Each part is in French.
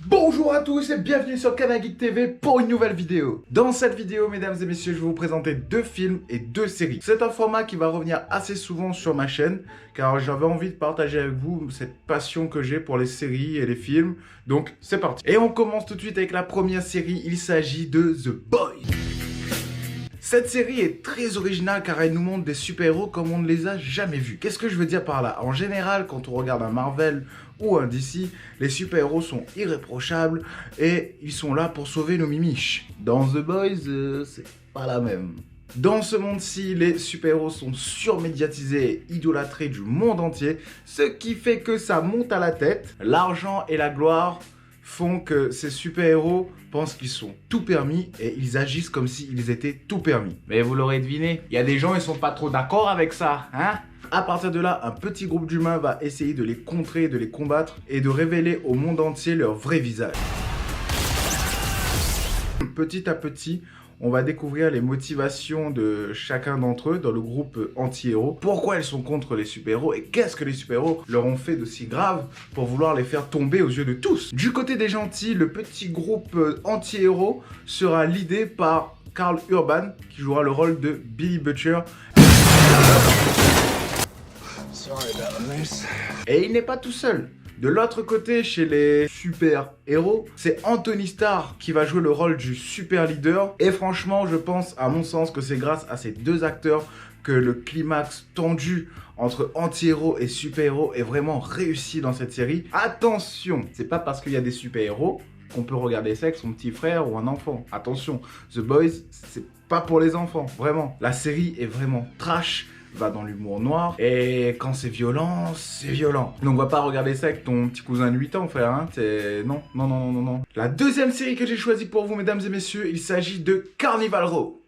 Bonjour à tous et bienvenue sur Canal Geek TV pour une nouvelle vidéo. Dans cette vidéo, mesdames et messieurs, je vais vous présenter deux films et deux séries. C'est un format qui va revenir assez souvent sur ma chaîne, car j'avais envie de partager avec vous cette passion que j'ai pour les séries et les films. Donc, c'est parti. Et on commence tout de suite avec la première série, il s'agit de The Boys. Cette série est très originale car elle nous montre des super-héros comme on ne les a jamais vus. Qu'est-ce que je veux dire par là? En général, quand on regarde un Marvel ou un DC, les super-héros sont irréprochables et ils sont là pour sauver nos mimiches. Dans The Boys, c'est pas la même. Dans ce monde-ci, les super-héros sont surmédiatisés et idolâtrés du monde entier, ce qui fait que ça monte à la tête. L'argent et la gloire font que ces super-héros pensent qu'ils sont tout permis et ils agissent comme s'ils étaient tout permis. Mais vous l'aurez deviné, il y a des gens ils sont pas trop d'accord avec ça, hein? À partir de là, un petit groupe d'humains va essayer de les contrer, de les combattre et de révéler au monde entier leur vrai visage. Petit à petit, on va découvrir les motivations de chacun d'entre eux dans le groupe anti-héros. Pourquoi ils sont contre les super-héros et qu'est-ce que les super-héros leur ont fait de si grave pour vouloir les faire tomber aux yeux de tous. Du côté des gentils, le petit groupe anti-héros sera leadé par Karl Urban qui jouera le rôle de Billy Butcher. Et il n'est pas tout seul. De l'autre côté, chez les super-héros, c'est Anthony Starr qui va jouer le rôle du super leader. Et franchement, je pense, à mon sens, que c'est grâce à ces deux acteurs que le climax tendu entre anti-héros et super-héros est vraiment réussi dans cette série. Attention, c'est pas parce qu'il y a des super-héros qu'on peut regarder ça avec son petit frère ou un enfant. Attention, The Boys, c'est pas pour les enfants, vraiment. La série est vraiment trash, va dans l'humour noir, et quand c'est violent, c'est violent. Donc va pas regarder ça avec ton petit cousin de 8 ans, frère, hein. C'est... Non, non, non, non, non, non. La deuxième série que j'ai choisie pour vous, mesdames et messieurs, il s'agit de Carnival Row.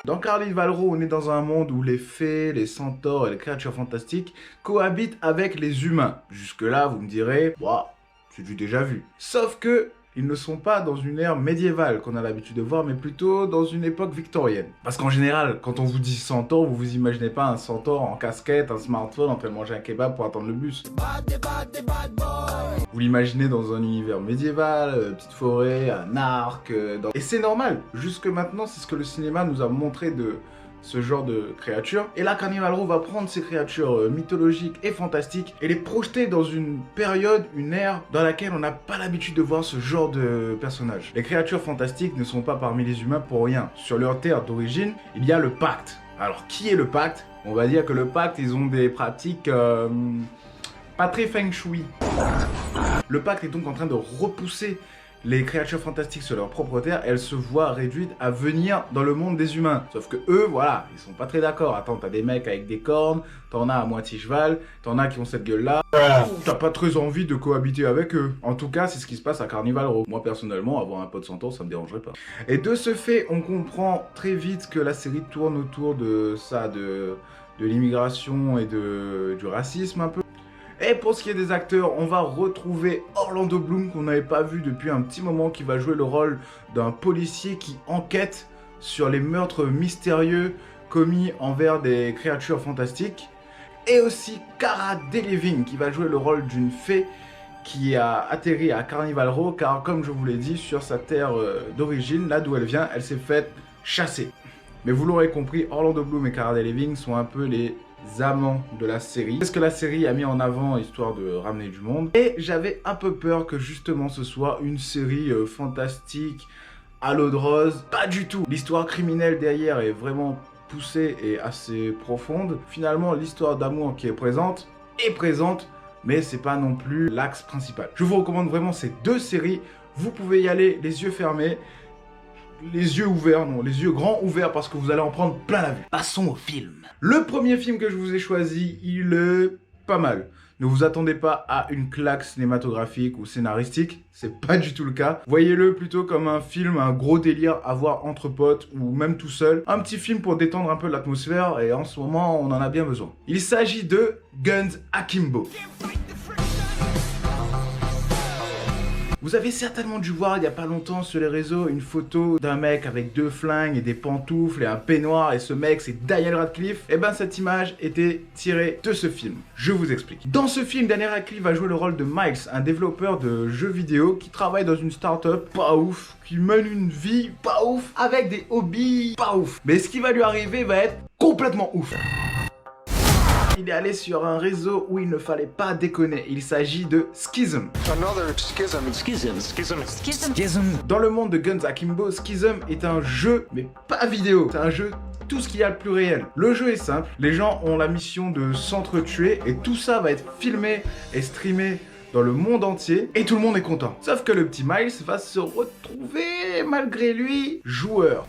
Dans Carnival Row, on est dans un monde où les fées, les centaures et les créatures fantastiques cohabitent avec les humains. Jusque-là, vous me direz, bah, c'est du déjà vu. Sauf que ils ne sont pas dans une ère médiévale qu'on a l'habitude de voir, mais plutôt dans une époque victorienne. Parce qu'en général, quand on vous dit centaure, vous vous imaginez pas un centaure en casquette, un smartphone en train de manger un kebab pour attendre le bus. Vous l'imaginez dans un univers médiéval, petite forêt, un arc... Et c'est normal, jusque maintenant, c'est ce que le cinéma nous a montré de ce genre de créatures. Et là, Carnival Row va prendre ces créatures mythologiques et fantastiques et les projeter dans une période, une ère dans laquelle on n'a pas l'habitude de voir ce genre de personnages. Les créatures fantastiques ne sont pas parmi les humains pour rien. Sur leur terre d'origine, il y a le pacte. Alors, qui est le pacte? On va dire que le pacte, ils ont des pratiques pas très feng shui. Le pacte est donc en train de repousser les créatures fantastiques sur leur propre terre, elles se voient réduites à venir dans le monde des humains. Sauf que eux, voilà, ils sont pas très d'accord. Attends, t'as des mecs avec des cornes, t'en as à moitié cheval, t'en as qui ont cette gueule-là. T'as pas très envie de cohabiter avec eux. En tout cas, c'est ce qui se passe à Carnival Row. Moi, personnellement, avoir un pote centaure, ça me dérangerait pas. Et de ce fait, on comprend très vite que la série tourne autour de ça, de l'immigration et du racisme un peu. Et pour ce qui est des acteurs, on va retrouver Orlando Bloom qu'on n'avait pas vu depuis un petit moment, qui va jouer le rôle d'un policier qui enquête sur les meurtres mystérieux commis envers des créatures fantastiques. Et aussi Cara Delevingne qui va jouer le rôle d'une fée qui a atterri à Carnival Row, car comme je vous l'ai dit, sur sa terre d'origine, là d'où elle vient, elle s'est faite chasser. Mais vous l'aurez compris, Orlando Bloom et Cara Delevingne sont un peu les amants de la série. C'est ce que la série a mis en avant histoire de ramener du monde. Et j'avais un peu peur que justement ce soit une série fantastique à l'eau de rose. Pas du tout. L'histoire criminelle derrière est vraiment poussée et assez profonde. Finalement, l'histoire d'amour qui est présente, mais c'est pas non plus l'axe principal. Je vous recommande vraiment ces deux séries. Vous pouvez y aller les yeux fermés. Les yeux ouverts, non, les yeux grands ouverts parce que vous allez en prendre plein la vue. Passons au film. Le premier film que je vous ai choisi, il est pas mal. Ne vous attendez pas à une claque cinématographique ou scénaristique, c'est pas du tout le cas. Voyez-le plutôt comme un film, un gros délire à voir entre potes ou même tout seul. Un petit film pour détendre un peu l'atmosphère et en ce moment, on en a bien besoin. Il s'agit de Guns Akimbo. Vous avez certainement dû voir il y a pas longtemps sur les réseaux une photo d'un mec avec 2 flingues et des pantoufles et un peignoir, et ce mec c'est Daniel Radcliffe. Et ben cette image était tirée de ce film. Je vous explique. Dans ce film, Daniel Radcliffe va jouer le rôle de Miles, un développeur de jeux vidéo qui travaille dans une start-up pas ouf, qui mène une vie pas ouf, avec des hobbies pas ouf. Mais ce qui va lui arriver va être complètement ouf. Il est allé sur un réseau où il ne fallait pas déconner. Il s'agit de Schism. Schism. Dans le monde de Guns Akimbo, Schism est un jeu, mais pas vidéo. C'est un jeu tout ce qu'il y a de plus réel. Le jeu est simple, les gens ont la mission de s'entretuer et tout ça va être filmé et streamé dans le monde entier et tout le monde est content. Sauf que le petit Miles va se retrouver malgré lui joueur.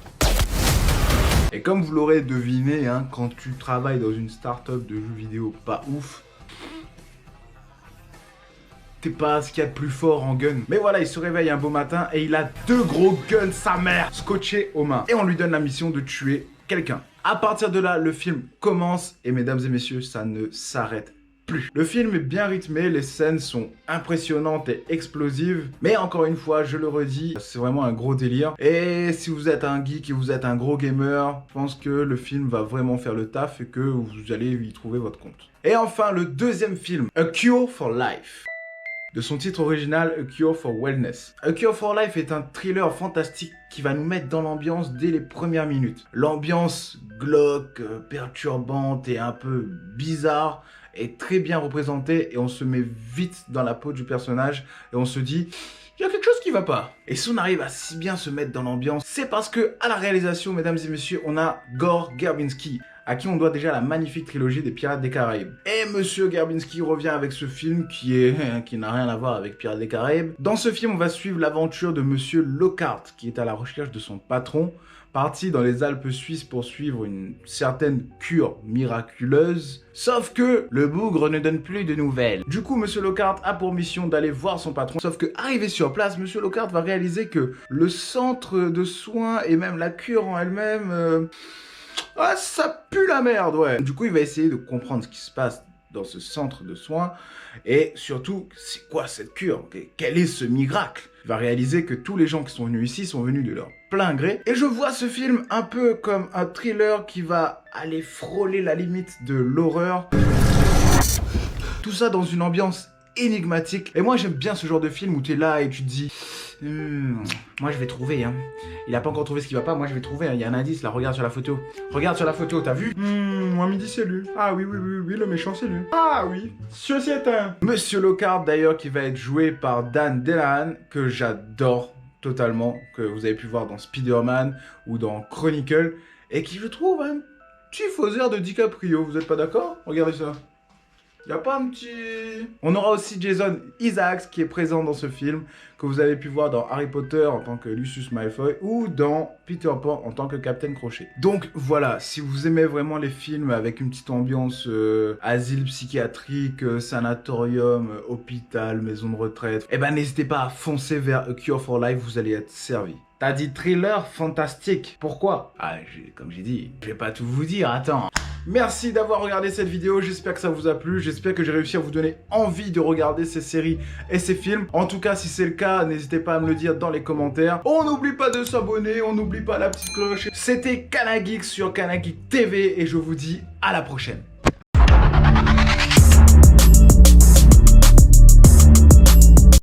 Et comme vous l'aurez deviné, hein, quand tu travailles dans une start-up de jeux vidéo pas ouf, t'es pas ce qu'il y a de plus fort en gun. Mais voilà, il se réveille un beau matin et il a 2 gros guns, sa mère, scotchés aux mains. Et on lui donne la mission de tuer quelqu'un. À partir de là, le film commence et mesdames et messieurs, ça ne s'arrête plus. Le film est bien rythmé, les scènes sont impressionnantes et explosives, mais encore une fois, je le redis, c'est vraiment un gros délire. Et si vous êtes un geek et vous êtes un gros gamer, je pense que le film va vraiment faire le taf et que vous allez y trouver votre compte. Et enfin, le deuxième film, A Cure for Life. De son titre original, A Cure for Wellness. A Cure for Life est un thriller fantastique qui va nous mettre dans l'ambiance dès les premières minutes. L'ambiance glauque, perturbante et un peu bizarre est très bien représentée et on se met vite dans la peau du personnage et on se dit il y a quelque chose qui va pas. Et si on arrive à si bien se mettre dans l'ambiance, c'est parce que à la réalisation, mesdames et messieurs, on a Gore Verbinski, à qui on doit déjà la magnifique trilogie des Pirates des Caraïbes. Et Monsieur Verbinski revient avec ce film qui n'a rien à voir avec Pirates des Caraïbes. Dans ce film, on va suivre l'aventure de Monsieur Lockhart, qui est à la recherche de son patron, parti dans les Alpes suisses pour suivre une certaine cure miraculeuse. Sauf que le bougre ne donne plus de nouvelles. Du coup, Monsieur Lockhart a pour mission d'aller voir son patron. Sauf que, arrivé sur place, Monsieur Lockhart va réaliser que le centre de soins et même la cure en elle-même... Ah, ça pue la merde, ouais. Du coup, il va essayer de comprendre ce qui se passe dans ce centre de soins et surtout, c'est quoi cette cure? Quel est ce miracle? Il va réaliser que tous les gens qui sont venus ici sont venus de leur plein gré. Et je vois ce film un peu comme un thriller qui va aller frôler la limite de l'horreur. Tout ça dans une ambiance énigmatique. Et moi, j'aime bien ce genre de film où tu es là et tu te dis... moi je vais trouver, hein. Il a pas encore trouvé ce qui va pas, moi je vais trouver, hein. Il y a un indice là, regarde sur la photo. Regarde sur la photo, t'as vu? Moi midi c'est lui. Ah oui, le méchant c'est lui. Ah oui, ceci est un... Monsieur Lockhart d'ailleurs qui va être joué par Dan Delahan, que j'adore totalement, que vous avez pu voir dans Spider-Man ou dans Chronicle, et qui je trouve un petit faiseur de DiCaprio, vous êtes pas d'accord? Regardez ça. Y a pas un petit... On aura aussi Jason Isaacs qui est présent dans ce film, que vous avez pu voir dans Harry Potter en tant que Lucius Malfoy ou dans Peter Pan en tant que Captain Crochet. Donc voilà, si vous aimez vraiment les films avec une petite ambiance asile psychiatrique, sanatorium, hôpital, maison de retraite, eh ben n'hésitez pas à foncer vers A Cure for Life, vous allez être servi. T'as dit thriller fantastique. Pourquoi? Ah, comme j'ai dit, je vais pas tout vous dire, attends. Merci d'avoir regardé cette vidéo, j'espère que ça vous a plu, j'espère que j'ai réussi à vous donner envie de regarder ces séries et ces films. En tout cas, si c'est le cas, n'hésitez pas à me le dire dans les commentaires. On n'oublie pas de s'abonner, on n'oublie pas la petite cloche. C'était Kana Geek sur Kana Geek TV et je vous dis à la prochaine.